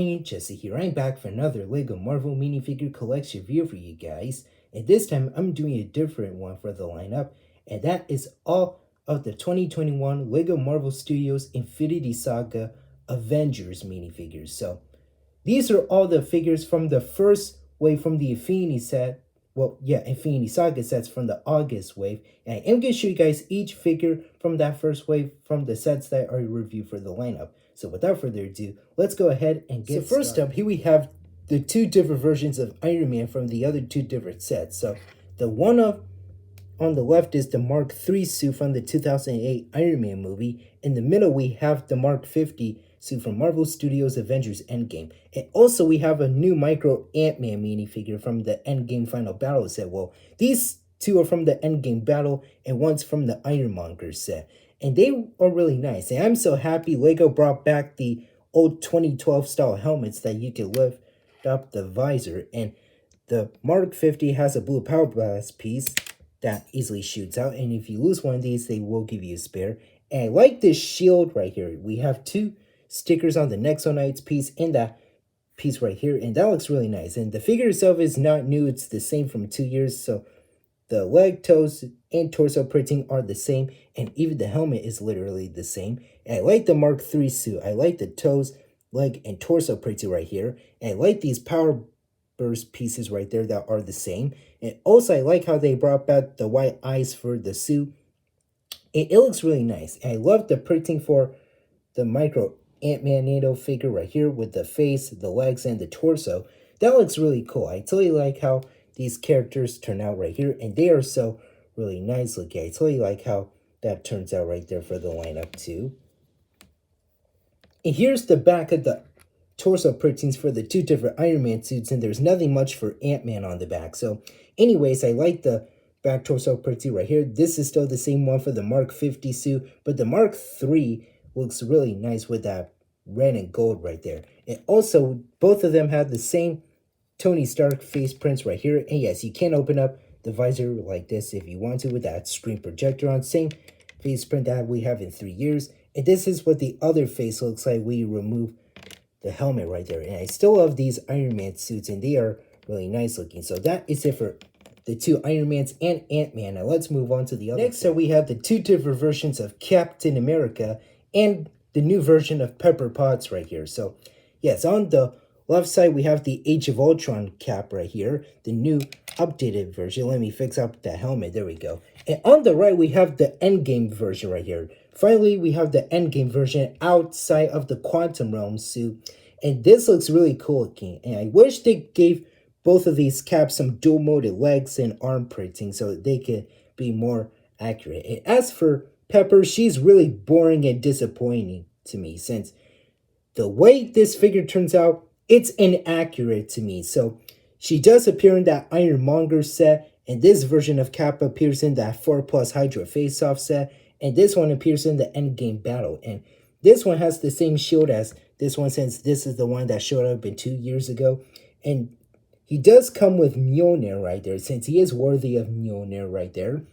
and Jesse here. I'm back for another LEGO Marvel minifigure collection review for you guys. And this time I'm doing a different one for the lineup. And that is all of the 2021 LEGO Marvel Studios Infinity Saga Avengers minifigures. So these are all the figures from the first wave from the Infinity set. Infinity Saga sets from the August wave. And I am going to show you guys each figure from that first wave from the sets that are reviewed for the lineup. So without further ado, let's go ahead and get started. So first up, here we have the two different versions of Iron Man from the other two different sets. So the one on the left is the Mark III suit from the 2008 Iron Man movie. In the middle, we have the Mark 50 suit from Marvel Studios Avengers Endgame. And also, we have a new Micro Ant-Man minifigure from the Endgame Final Battle set. Well, these two are from the Endgame Battle, and one's from the Ironmonger set. And they are really nice. And I'm so happy LEGO brought back the old 2012 style helmets that you can lift up the visor. And the Mark 50 has a blue power blast piece that easily shoots out. And if you lose one of these, they will give you a spare. And I like this shield right here. We have two stickers on the Nexonites piece and that piece right here. And that looks really nice. And the figure itself is not new. It's the same from 2 years. So the leg, toes, and torso printing are the same, and even the helmet is literally the same. And I like the Mark III suit. I like the toes, leg, and torso printing right here. And I like these power burst pieces right there that are the same. And also, I like how they brought back the white eyes for the suit. And it looks really nice. And I love the printing for the Micro Ant-Man NATO figure right here with the face, the legs, and the torso. That looks really cool. I totally like how these characters turn out right here, and they are so really nice looking. I totally like how that turns out right there for the lineup too. And here's the back of the torso printings for the two different Iron Man suits, and there's nothing much for Ant-Man on the back. So anyways, I like the back torso printing right here. This is still the same one for the Mark 50 suit, but the Mark III looks really nice with that red and gold right there. And also, both of them have the same Tony Stark face prints right here. And yes, you can open up the visor like this if you want to with that screen projector on. Same face print that we have in 3 years. And this is what the other face looks like when you remove the helmet right there. And I still love these Iron Man suits, and they are really nice looking. So that is it for the two Iron Mans and Ant-Man. Now let's move on to the other. Next, so we have the two different versions of Captain America and the new version of Pepper Potts right here. So yes, on the left side, we have the Age of Ultron cap right here, the new updated version. Let me fix up the helmet. There we go. And on the right, we have the Endgame version right here. Finally, we have the Endgame version outside of the Quantum Realm suit. And this looks really cool looking. And I wish they gave both of these caps some dual-molded legs and arm printing so that they could be more accurate. And as for Pepper, she's really boring and disappointing to me, since the way this figure turns out, it's inaccurate to me. So she does appear in that Ironmonger set, and this version of Cap appears in that 4+ Hydra face-off set, and this one appears in the Endgame battle. And this one has the same shield as this one, since this is the one that showed up in 2 years ago. And he does come with Mjolnir right there, since he is worthy of Mjolnir right there.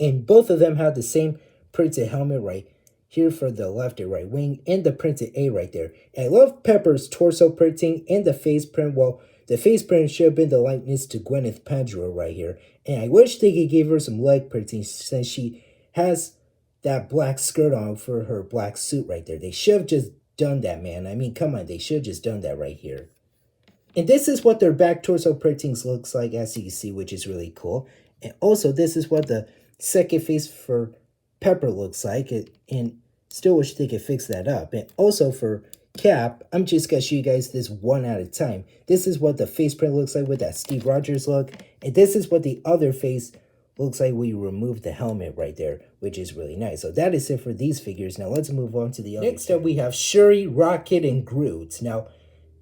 And both of them have the same printed helmet right here for the left and right wing, and the printed A right there. And I love Pepper's torso printing and the face print. Well, the face print should have been the likeness to Gwyneth Paltrow right here. And I wish they could give her some leg printing, since she has that black skirt on for her black suit right there. They should have just done that, man. I mean, come on, they should have just done that right here. And this is what their back torso printings looks like, as you can see, which is really cool. And also, this is what the second face for Pepper looks like, and still wish they could fix that up. And also for Cap, I'm just gonna show you guys this one at a time. This is what the face print looks like with that Steve Rogers look, and this is what the other face looks like when you remove the helmet right there, which is really nice. So that is it for these figures. Now let's move on to the other. Next up, we have Shuri, Rocket, and Groot. Now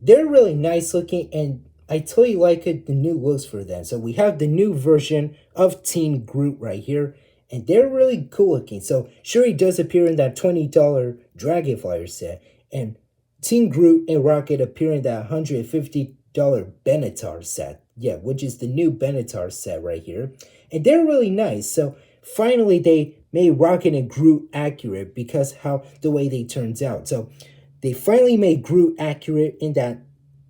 they're really nice looking, and I totally like the new looks for them. So we have the new version of Teen Groot right here, and they're really cool looking. So Shuri does appear in that $20 Dragonflyer set, and Teen Groot and Rocket appear in that $150 Benatar set. Yeah, which is the new Benatar set right here. And they're really nice. So finally they made Rocket and Groot accurate because how the way they turns out. So They finally made Groot accurate in that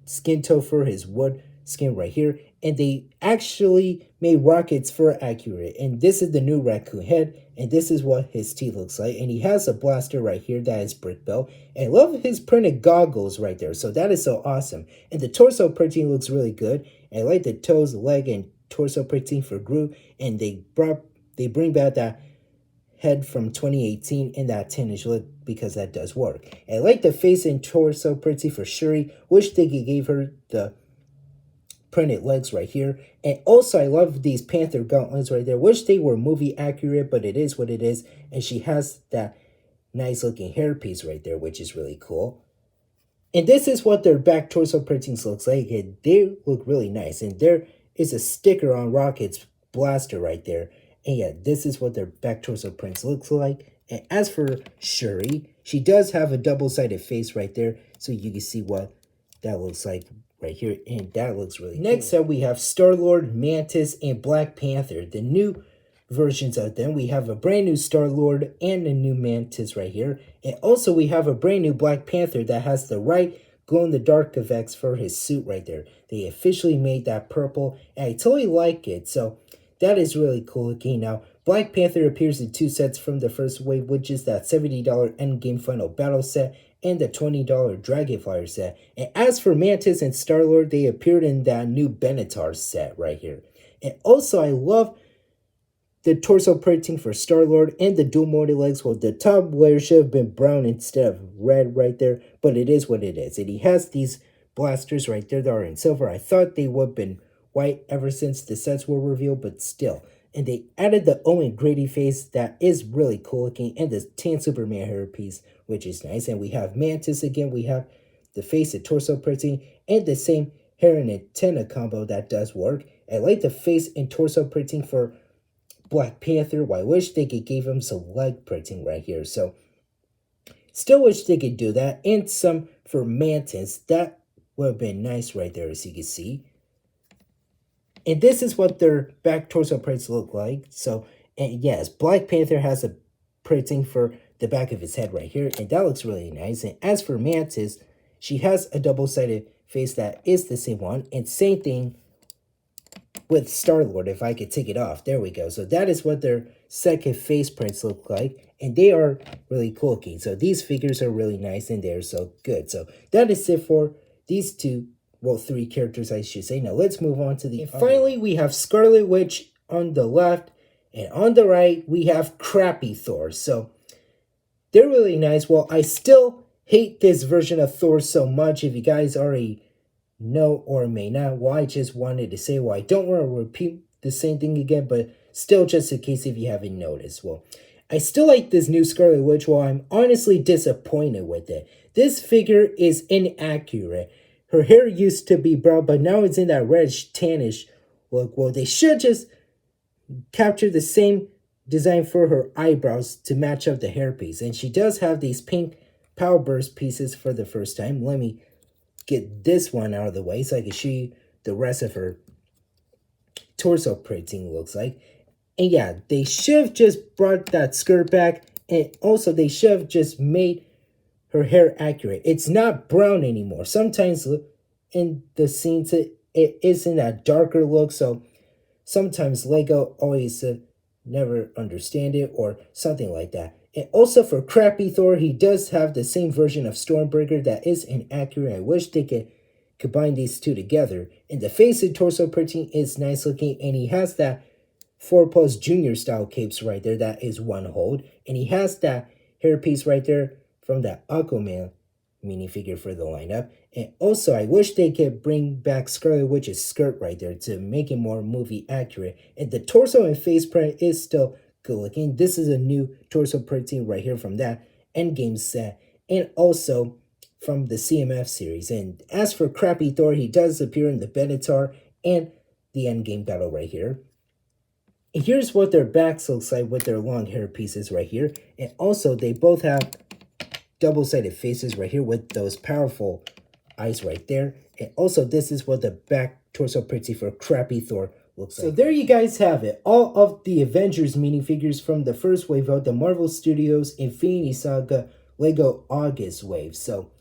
skin tone for his wood skin right here. And they actually made Rocket's fur accurate. And this is the new raccoon head. And this is what his teeth looks like. And he has a blaster right here that is brick built. And I love his printed goggles right there. So that is so awesome. And the torso printing looks really good. And I like the toes, leg, and torso printing for Groot. And they bring back that head from 2018 in that 10-inch look because that does work. And I like the face and torso printing for Shuri. Wish they gave her the printed legs right here. And also I love these Panther gauntlets right there. Wish they were movie accurate, but it is what it is. And she has that nice looking hairpiece right there, which is really cool. And this is what their back torso printings looks like. And they look really nice. And there is a sticker on Rocket's blaster right there. And yeah, this is what their back torso prints looks like. And as for Shuri, she does have a double-sided face right there. So you can see what that looks like right here. And that looks really cool. Next up, we have Star-Lord, Mantis, and Black Panther. The new versions of them. We have a brand new Star-Lord and a new Mantis right here. And also we have a brand new Black Panther that has the right glow-in-the-dark effects for his suit right there. They officially made that purple. And I totally like it. So that is really cool looking. Now, Black Panther appears in 2 sets from the first wave, which is that $70 Endgame Final Battle set and the $20 Dragonflyer set. And as for Mantis and Star-Lord, they appeared in that new Benatar set right here. And also, I love the torso printing for Star-Lord and the dual molded legs. Well, the top layer should have been brown instead of red right there, but it is what it is. And he has these blasters right there that are in silver. I thought they would have been white ever since the sets were revealed, but still. And they added the Owen Grady face that is really cool looking, and the tan Superman hairpiece, which is nice. And we have Mantis again. We have the face and torso printing and the same hair and antenna combo that does work. I like the face and torso printing for Black Panther. Well, I wish they could give him some leg printing right here. So still wish they could do that. And some for Mantis. That would have been nice right there, as you can see. And this is what their back torso prints look like. So, and yes, Black Panther has a printing for the back of his head right here. And that looks really nice. And as for Mantis, she has a double-sided face that is the same one. And same thing with Star-Lord, if I could take it off. There we go. So that is what their second face prints look like. And they are really cool looking. So these figures are really nice and they're so good. So that is it for these two. Well, 3 characters, I should say. Now, let's move on to the... And finally, we have Scarlet Witch on the left. And on the right, we have Crappy Thor. So, they're really nice. Well, I still hate this version of Thor so much. If you guys already know or may not, well, I just wanted to say, well, I don't want to repeat the same thing again. But still, just in case if you haven't noticed. Well, I still like this new Scarlet Witch. Well, I'm honestly disappointed with it. This figure is inaccurate. Her hair used to be brown, but now it's in that reddish, tannish look. Well, they should just capture the same design for her eyebrows to match up the hairpiece. And she does have these pink Power Burst pieces for the first time. Let me get this one out of the way so I can show you the rest of her torso printing looks like. And yeah, they should have just brought that skirt back. And also, they should have just made her hair accurate. It's not brown anymore. Sometimes in the scenes it is in that darker look. So sometimes Lego always never understand it or something like that. And also for Crappy Thor, he does have the same version of Stormbreaker that is inaccurate. I wish they could combine these two together. And the face and torso printing is nice looking. And he has that 4-Plus Junior style capes right there. That is one hold. And he has that hairpiece right there from that Aquaman minifigure for the lineup. And also, I wish they could bring back Scarlet Witch's skirt right there to make it more movie accurate. And the torso and face print is still good looking. This is a new torso printing right here from that Endgame set. And also from the CMF series. And as for Crappy Thor, he does appear in the Benatar and the Endgame battle right here. And here's what their backs looks like with their long hair pieces right here. And also, they both have double-sided faces right here with those powerful eyes right there. And also, this is what the back torso printing for Crappy Thor looks like. So there you guys have it. All of the Avengers minifigures from the first wave of the Marvel Studios Infinity Saga Lego August wave. So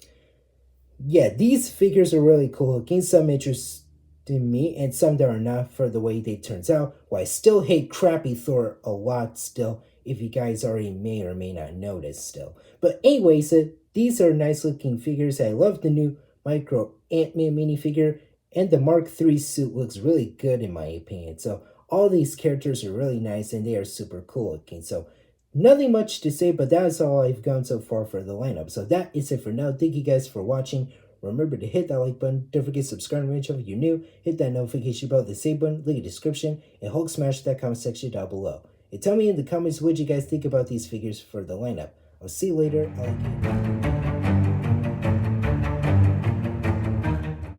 Yeah, these figures are really cool looking. Some interest in me, and some that are not for the way they turns out. Well, I still hate crappy Thor a lot still, if you guys already may or may not notice still. But anyways, these are nice looking figures. I love the new Micro Ant-Man minifigure, and the Mark III suit looks really good in my opinion. So all these characters are really nice and they are super cool looking. So nothing much to say, but that's all I've gone so far for the lineup. So that is it for now. Thank you guys for watching. Remember to hit that like button. Don't forget to subscribe to my channel if you're new. Hit that notification bell, the same button, link in the description, and Hulk smash that comment section down below. And tell me in the comments what you guys think about these figures for the lineup. I'll see you later.